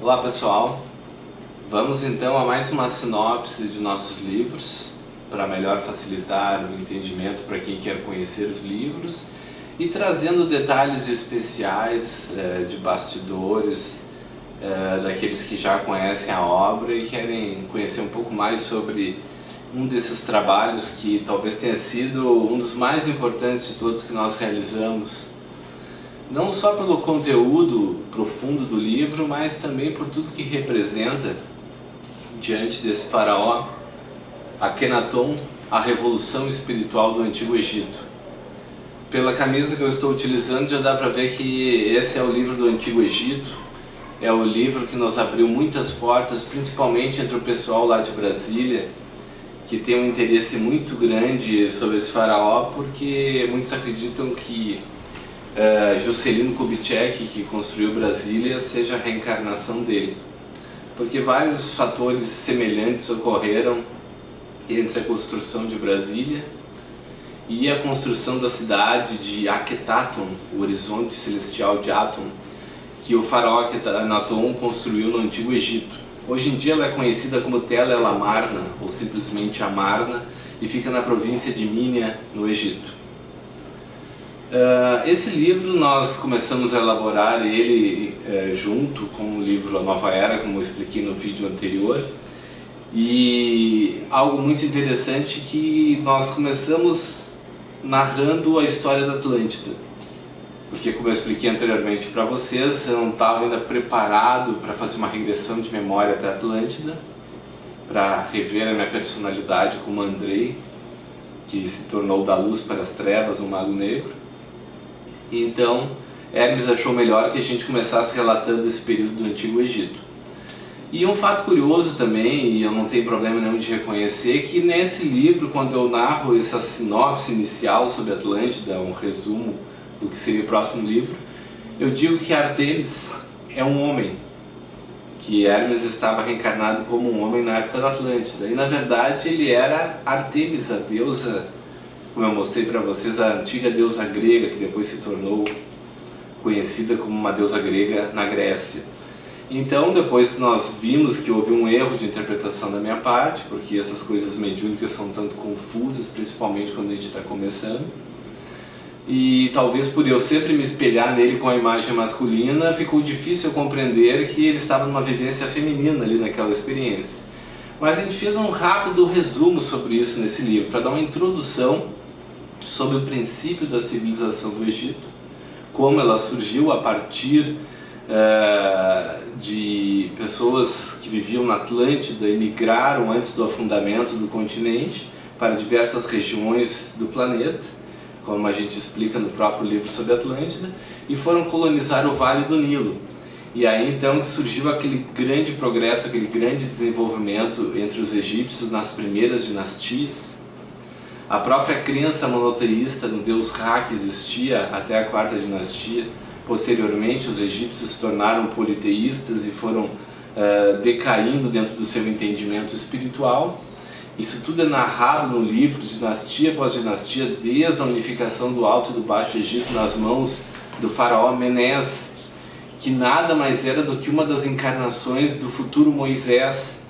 Olá pessoal, vamos então a mais uma sinopse de nossos livros para melhor facilitar o entendimento para quem quer conhecer os livros e trazendo detalhes especiais de bastidores daqueles que já conhecem a obra e querem conhecer um pouco mais sobre um desses trabalhos que talvez tenha sido um dos mais importantes de todos que nós realizamos. Não só pelo conteúdo profundo do livro, mas também por tudo que representa diante desse faraó, Akenaton, a revolução espiritual do Antigo Egito. Pela camisa que eu estou utilizando já dá para ver que esse é o livro do Antigo Egito, é o livro que nos abriu muitas portas, principalmente entre o pessoal lá de Brasília, que tem um interesse muito grande sobre esse faraó, porque muitos acreditam que Juscelino Kubitschek, que construiu Brasília, seja a reencarnação dele, porque vários fatores semelhantes ocorreram entre a construção de Brasília e a construção da cidade de Akhetaton, o horizonte celestial de Aton, que o faraó Akenaton construiu no Antigo Egito. Hoje em dia ela é conhecida como Tell el-Amarna, ou simplesmente Amarna, e fica na província de Minya, no Egito. Esse livro nós começamos a elaborar ele junto com o livro A Nova Era, como eu expliquei no vídeo anterior, e algo muito interessante que nós começamos narrando a história da Atlântida, porque como eu expliquei anteriormente para vocês, eu não estava ainda preparado para fazer uma regressão de memória até a Atlântida, para rever a minha personalidade como Andrei, que se tornou da luz para as trevas, um mago negro. Então, Hermes achou melhor que a gente começasse relatando esse período do Antigo Egito. E um fato curioso também, e eu não tenho problema nenhum de reconhecer, que nesse livro, quando eu narro essa sinopse inicial sobre Atlântida, um resumo do que seria o próximo livro, eu digo que Artemis é um homem, que Hermes estava reencarnado como um homem na época da Atlântida, e na verdade ele era Artemis, a deusa, como eu mostrei para vocês, a antiga deusa grega, que depois se tornou conhecida como uma deusa grega na Grécia. Então, depois nós vimos que houve um erro de interpretação da minha parte, porque essas coisas mediúnicas são tanto confusas, principalmente quando a gente está começando. E talvez por eu sempre me espelhar nele com a imagem masculina, ficou difícil compreender que ele estava numa vivência feminina ali naquela experiência. Mas a gente fez um rápido resumo sobre isso nesse livro, para dar uma introdução sobre o princípio da civilização do Egito, como ela surgiu a partir de pessoas que viviam na Atlântida e migraram antes do afundamento do continente para diversas regiões do planeta, como a gente explica no próprio livro sobre a Atlântida, e foram colonizar o Vale do Nilo. E aí então que surgiu aquele grande progresso, aquele grande desenvolvimento entre os egípcios nas primeiras dinastias. A própria crença monoteísta no deus Ra, que existia até a quarta dinastia. Posteriormente os egípcios se tornaram politeístas e foram decaindo dentro do seu entendimento espiritual. Isso tudo é narrado no livro, dinastia após dinastia, desde a unificação do Alto e do Baixo Egito nas mãos do faraó Menés, que nada mais era do que uma das encarnações do futuro Moisés,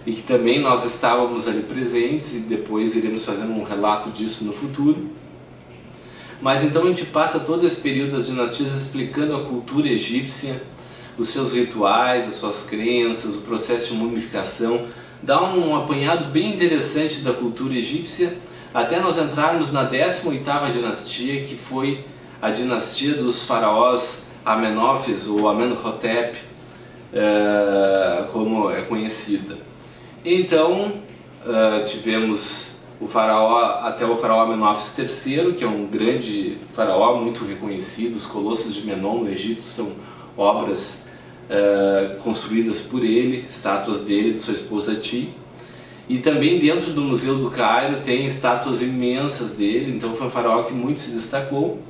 e que também nós estávamos ali presentes, e depois iremos fazer um relato disso no futuro. Mas então a gente passa todo esse período das dinastias explicando a cultura egípcia, os seus rituais, as suas crenças, o processo de mumificação, dá um apanhado bem interessante da cultura egípcia, até nós entrarmos na 18ª dinastia, que foi a dinastia dos faraós Amenófis ou Amenhotep, como é conhecida. Então tivemos o faraó, até o faraó Amenófis III, que é um grande faraó muito reconhecido. Os colossos de Menon no Egito são obras construídas por ele, estátuas dele, de sua esposa Ti. E também dentro do Museu do Cairo tem estátuas imensas dele, então foi um faraó que muito se destacou.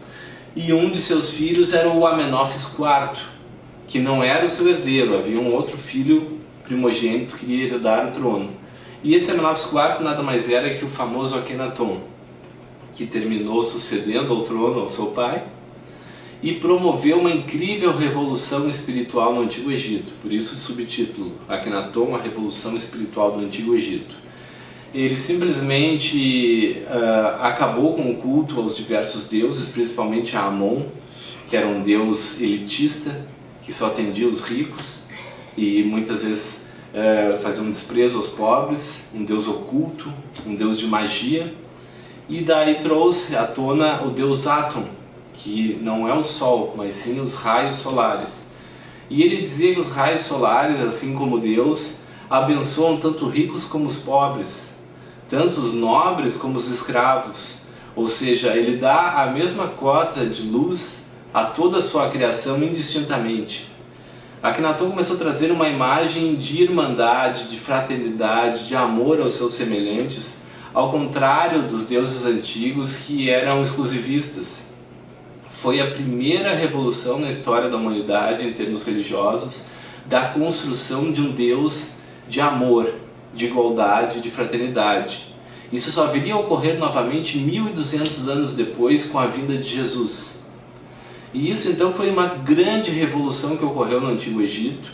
E um de seus filhos era o Amenófis IV, que não era o seu herdeiro, havia um outro filho primogênito que iria herdar o trono. E esse Amenófis IV nada mais era que o famoso Akenaton, que terminou sucedendo ao trono ao seu pai. e promoveu uma incrível revolução espiritual no Antigo Egito. Por isso o subtítulo, Akhenaton, a revolução espiritual do Antigo Egito. Ele simplesmente acabou com o culto aos diversos deuses, principalmente a Amon, que era um deus elitista, que só atendia os ricos e muitas vezes fazia um desprezo aos pobres, um deus oculto, um deus de magia. E daí trouxe à tona o deus Atum, que não é o sol, mas sim os raios solares. E ele dizia que os raios solares, assim como Deus, abençoam tanto ricos como os pobres, tanto os nobres como os escravos. Ou seja, ele dá a mesma cota de luz a toda a sua criação indistintamente. Akhenaton começou a trazer uma imagem de irmandade, de fraternidade, de amor aos seus semelhantes, ao contrário dos deuses antigos que eram exclusivistas. Foi a primeira revolução na história da humanidade em termos religiosos, da construção de um Deus de amor, de igualdade, de fraternidade. Isso só viria a ocorrer novamente 1200 anos depois, com a vinda de Jesus. E isso então foi uma grande revolução que ocorreu no Antigo Egito,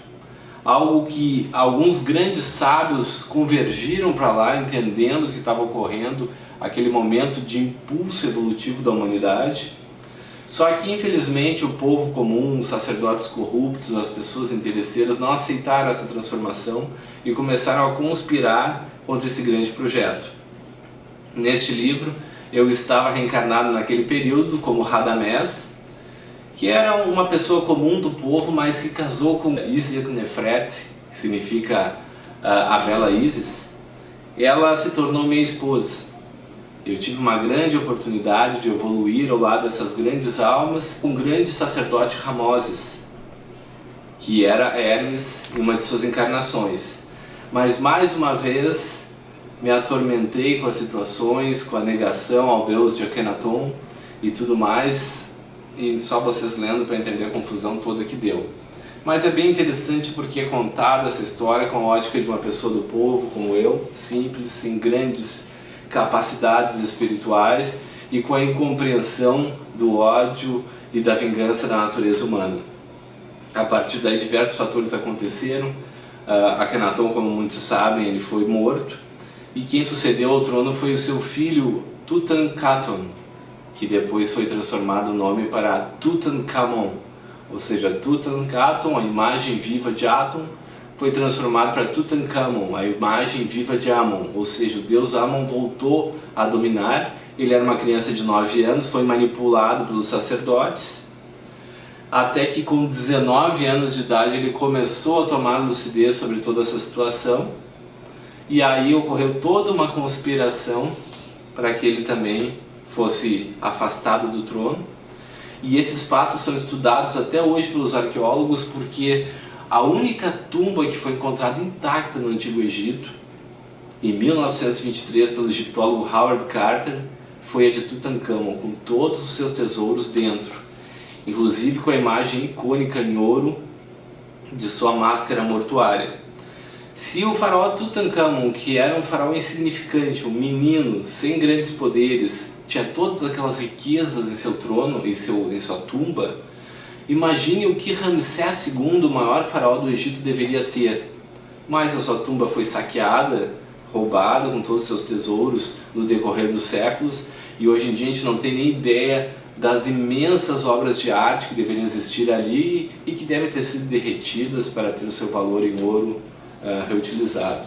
algo que alguns grandes sábios convergiram para lá, entendendo o que estava ocorrendo, aquele momento de impulso evolutivo da humanidade. Só que infelizmente o povo comum, os sacerdotes corruptos, as pessoas interesseiras não aceitaram essa transformação e começaram a conspirar contra esse grande projeto. Neste livro eu estava reencarnado naquele período como Radamés, que era uma pessoa comum do povo, mas que casou com Isis Nefret, que significa a bela Isis. Ela se tornou minha esposa. Eu tive uma grande oportunidade de evoluir ao lado dessas grandes almas com o grande sacerdote Ramoses, que era Hermes em uma de suas encarnações. Mas mais uma vez me atormentei com as situações, com a negação ao Deus de Akhenaton e tudo mais, e só vocês lendo para entender a confusão toda que deu. Mas é bem interessante porque é contada essa história com a ótica de uma pessoa do povo como eu, simples, sem grandes capacidades espirituais e com a incompreensão do ódio e da vingança da natureza humana. A partir daí diversos fatores aconteceram. Akhenaton, como muitos sabem, ele foi morto, e quem sucedeu ao trono foi o seu filho Tutankhaton, que depois foi transformado o nome para Tutankhamon, ou seja, Tutankhaton, a imagem viva de Atum, foi transformado para Tutankhamon, a imagem viva de Amon, ou seja, o deus Amon voltou a dominar. Ele era uma criança de 9 anos, foi manipulado pelos sacerdotes, até que com 19 anos de idade ele começou a tomar lucidez sobre toda essa situação, e aí ocorreu toda uma conspiração para que ele também fosse afastado do trono. E esses fatos são estudados até hoje pelos arqueólogos, porque a única tumba que foi encontrada intacta no Antigo Egito, em 1923 pelo egiptólogo Howard Carter, foi a de Tutankhamon, com todos os seus tesouros dentro, inclusive com a imagem icônica em ouro de sua máscara mortuária. Se o faraó Tutankhamon, que era um faraó insignificante, um menino sem grandes poderes, tinha todas aquelas riquezas em seu trono, em sua tumba, imagine o que Ramsés II, o maior faraó do Egito, deveria ter. Mas a sua tumba foi saqueada, roubada com todos os seus tesouros no decorrer dos séculos, e hoje em dia a gente não tem nem ideia das imensas obras de arte que deveriam existir ali e que devem ter sido derretidas para ter o seu valor em ouro reutilizado.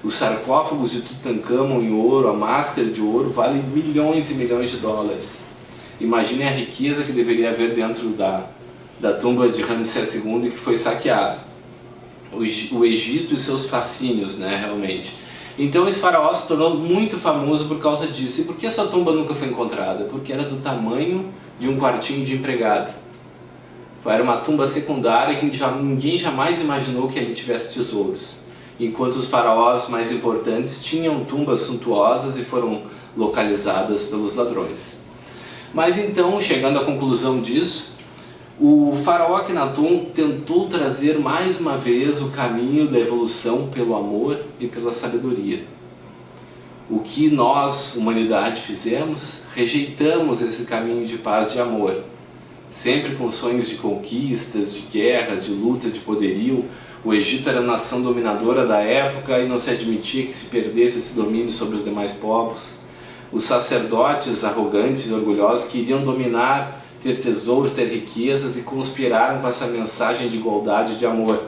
Os sarcófagos de Tutankhamon em ouro, a máscara de ouro, valem milhões e milhões de dólares. Imaginem a riqueza que deveria haver dentro da tumba de Ramsés II que foi saqueado. O Egito e seus fascínios, realmente. Então esse faraó se tornou muito famoso por causa disso. E por que a sua tumba nunca foi encontrada? Porque era do tamanho de um quartinho de empregado. Era uma tumba secundária que ninguém jamais imaginou que ali tivesse tesouros. Enquanto os faraós mais importantes tinham tumbas suntuosas e foram localizadas pelos ladrões. Mas então, chegando à conclusão disso, o faraó Akhenaton tentou trazer mais uma vez o caminho da evolução pelo amor e pela sabedoria. O que nós, humanidade, fizemos? Rejeitamos esse caminho de paz e amor. sempre com sonhos de conquistas, de guerras, de luta, de poderio. O Egito era a nação dominadora da época e não se admitia que se perdesse esse domínio sobre os demais povos. Os sacerdotes arrogantes e orgulhosos queriam dominar, ter tesouros, ter riquezas, e conspiraram com essa mensagem de igualdade e de amor.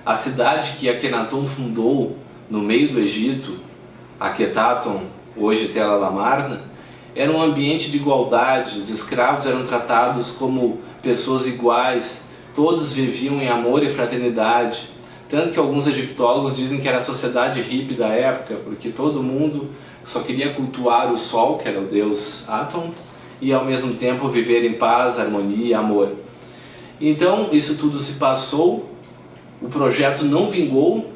A cidade que Akenaton fundou no meio do Egito, Akhetaton, hoje Tell el-Amarna, era um ambiente de igualdade. Os escravos eram tratados como pessoas iguais, todos viviam em amor e fraternidade, tanto que alguns egiptólogos dizem que era a sociedade hippie da época, porque todo mundo só queria cultuar o sol, que era o deus Aton, e ao mesmo tempo viver em paz, harmonia e amor. Então isso tudo se passou, o projeto não vingou,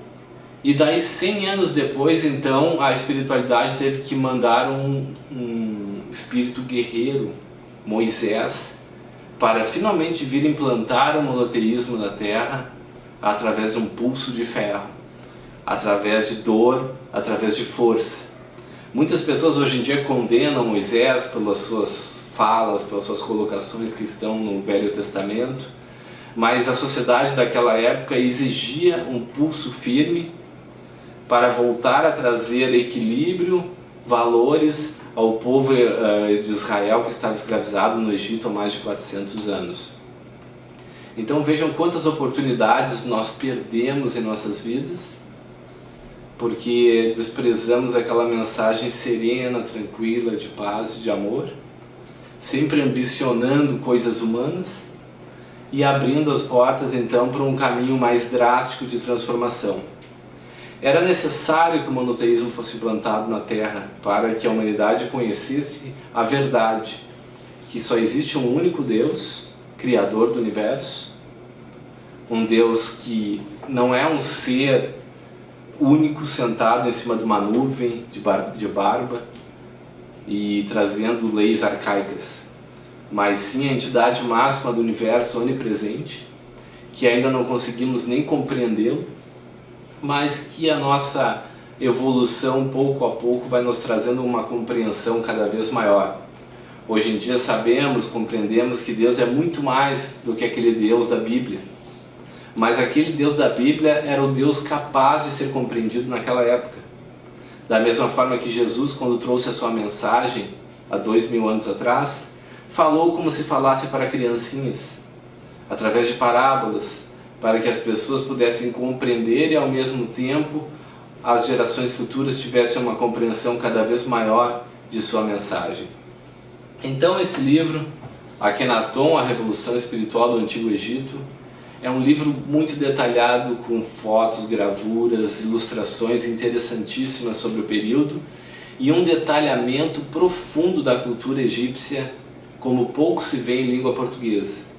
e daí 100 anos depois, então, a espiritualidade teve que mandar um espírito guerreiro, Moisés, para finalmente vir implantar o monoteísmo na Terra através de um pulso de ferro, através de dor, através de força. Muitas pessoas hoje em dia condenam Moisés pelas suas falas, pelas suas colocações que estão no Velho Testamento, mas a sociedade daquela época exigia um pulso firme para voltar a trazer equilíbrio, valores ao povo de Israel que estava escravizado no Egito há mais de 400 anos. Então vejam quantas oportunidades nós perdemos em nossas vidas, porque desprezamos aquela mensagem serena, tranquila, de paz e de amor, sempre ambicionando coisas humanas e abrindo as portas então para um caminho mais drástico de transformação. Era necessário que o monoteísmo fosse implantado na Terra para que a humanidade conhecesse a verdade, que só existe um único Deus, Criador do Universo, um Deus que não é um ser único sentado em cima de uma nuvem de barba e trazendo leis arcaicas, mas sim a entidade máxima do Universo onipresente, que ainda não conseguimos nem compreendê-lo, mas que a nossa evolução pouco a pouco vai nos trazendo uma compreensão cada vez maior. Hoje em dia sabemos, compreendemos que Deus é muito mais do que aquele Deus da Bíblia, mas aquele Deus da Bíblia era o Deus capaz de ser compreendido naquela época. Da mesma forma que Jesus, quando trouxe a sua mensagem há 2000 anos atrás, falou como se falasse para criancinhas, através de parábolas, para que as pessoas pudessem compreender e ao mesmo tempo as gerações futuras tivessem uma compreensão cada vez maior de sua mensagem. Então esse livro, Akenaton, a Revolução Espiritual do Antigo Egito, é um livro muito detalhado, com fotos, gravuras, ilustrações interessantíssimas sobre o período e um detalhamento profundo da cultura egípcia, como pouco se vê em língua portuguesa.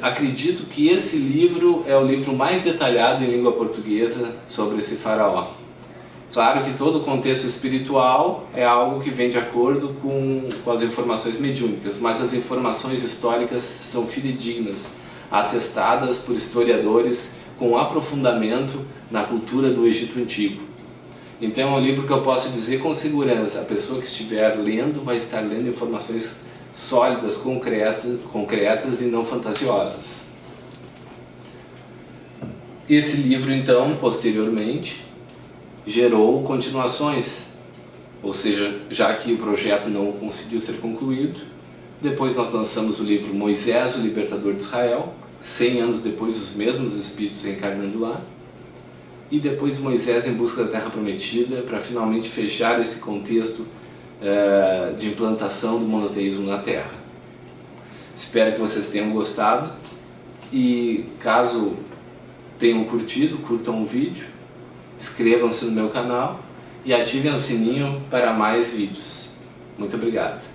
Acredito que esse livro é o livro mais detalhado em língua portuguesa sobre esse faraó. Claro que todo o contexto espiritual é algo que vem de acordo com as informações mediúnicas, mas as informações históricas são fidedignas, atestadas por historiadores com aprofundamento na cultura do Egito Antigo. Então é um livro que eu posso dizer com segurança, a pessoa que estiver lendo vai estar lendo informações sólidas, concretas e não fantasiosas. Esse livro então, posteriormente, gerou continuações, ou seja, já que o projeto não conseguiu ser concluído, depois nós lançamos o livro Moisés, o Libertador de Israel, 100 anos depois os mesmos espíritos reencarnando lá, e depois Moisés em busca da Terra Prometida, para finalmente fechar esse contexto de implantação do monoteísmo na Terra. Espero que vocês tenham gostado e caso tenham curtido, curtam o vídeo, inscrevam-se no meu canal e ativem o sininho para mais vídeos. Muito obrigado.